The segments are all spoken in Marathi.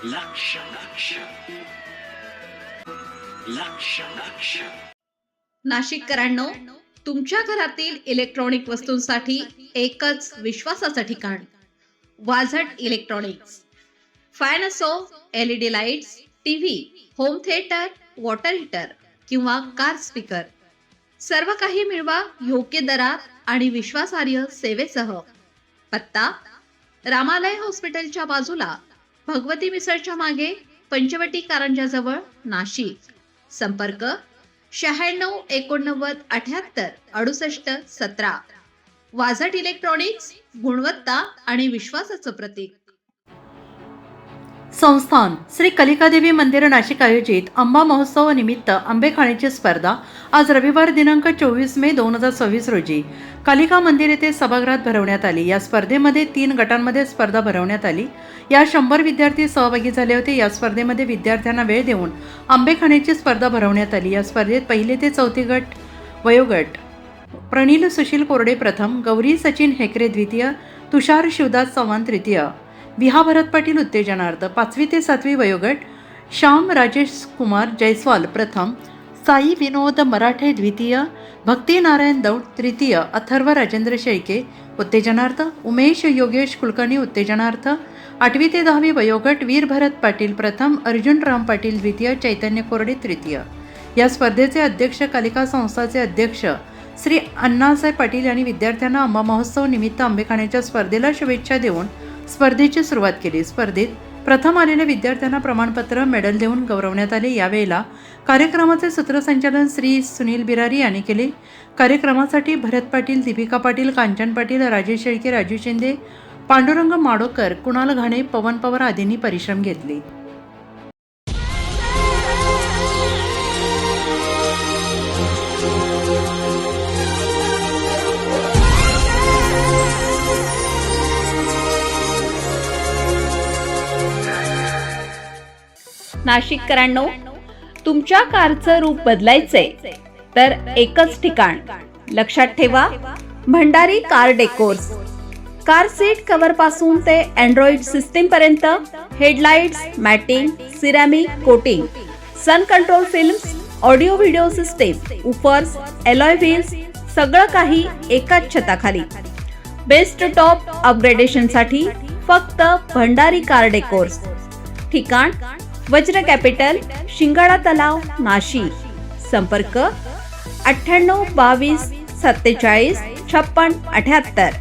लक्ष लक्ष लक्ष लक्ष नाशिककरांनो, तुमच्या घरातील इलेक्ट्रॉनिक वस्तूंसाठी एकच विश्वासाचं ठिकाण वाझट इलेक्ट्रॉनिक्स. फॅन असो, LED lights, TV, home theatre, water heater किंवा कार स्पीकर, सर्व काही मिळवा योग्य दरात आणि विश्वासार्ह सेवेसह. पत्ता: रामालय हॉस्पिटलच्या बाजूला, भगवती मिसळच्या मागे, पंचवटी कारंजा जवळ, नाशिक. संपर्क: 96 89 78 68 17. वाझट इलेक्ट्रॉनिक्स, गुणवत्ता आणि विश्वासाचं प्रतीक. संस्थान श्री कलिकादेवी मंदिर नाशिक आयोजित आंबा महोत्सव निमित्त आंबे खाण्याची स्पर्धा आज रविवार दिनांक 24 मे 2026 रोजी कालिका मंदिर येथे सभागृहात भरवण्यात आली. या स्पर्धेमध्ये 3 गटांमध्ये स्पर्धा भरवण्यात आली. या 100 विद्यार्थी सहभागी झाले होते. या स्पर्धेमध्ये विद्यार्थ्यांना वेळ देऊन आंबे खाण्याची स्पर्धा भरवण्यात आली. या स्पर्धेत 1 ते 4 वयोगट: प्रणील सुशील कोरडे प्रथम, गौरी सचिन हेकरे द्वितीय, तुषार शिवदास चव्हाण तृतीय, विहा भरत पाटील उत्तेजनार्थ. 5वी ते 7वी वयोगट: श्याम राजेश कुमार जयस्वाल प्रथम, साई विनोद मराठे द्वितीय, भक्ती नारायण दौड तृतीय, अथर्व राजेंद्र शेळके उत्तेजनार्थ, उमेश योगेश कुलकर्णी उत्तेजनार्थ. 8वी ते 10वी वयोगट: वीर भरत पाटील प्रथम, अर्जुन राम पाटील द्वितीय, चैतन्य कोरडे तृतीय. या स्पर्धेचे अध्यक्ष कालिका संस्थाचे अध्यक्ष श्री अण्णासाहेब पाटील यांनी विद्यार्थ्यांना आंबा महोत्सव निमित्त आंबे खाण्याच्या स्पर्धेला शुभेच्छा देऊन स्पर्धेची सुरुवात केली. स्पर्धेत प्रथम आलेल्या विद्यार्थ्यांना प्रमाणपत्र, मेडल देऊन गौरवण्यात आले. यावेळेला कार्यक्रमाचे सूत्रसंचालन श्री सुनील बिरारी यांनी केले. कार्यक्रमासाठी भरत पाटील, दीपिका पाटील, कांचन पाटील, राजेश शेळके, राजू शिंदे, पांडुरंग माडोकर, कुणाल घाणे, पवन पवार आदींनी परिश्रम घेतले. नाशिककरांनो, तुमच्या कारचं रूप बदलायचंय तर एकच ठिकाण. लक्षात ठेवा, Bhandari car decors. Car seat cover पासून ते अँड्रॉइड सिस्टीम पर्यंत, headlights, matting, ceramic coating, sun control films, audio video system, woofers, alloy wheels, सगळं काही एकाच छताखाली. बेस्ट टॉप अपग्रेडेशनसाठी फक्त भंडारी कार डेकोर्स. ठिकाण: वज्र कॅपिटल, शिंगाडा तलाव, नाशिक. संपर्क: 98 22 47 56 78.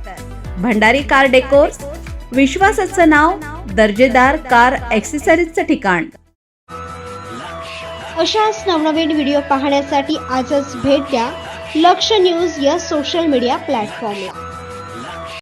भंडारी कार डेकोर्स, विश्वासाचं नाव, दर्जेदार कार ॲक्सेसरीजचं ठिकाण. अशाच नवनवीन व्हिडिओ पाहण्यासाठी आजच भेट द्या लक्ष न्यूज या सोशल मीडिया प्लॅटफॉर्मला.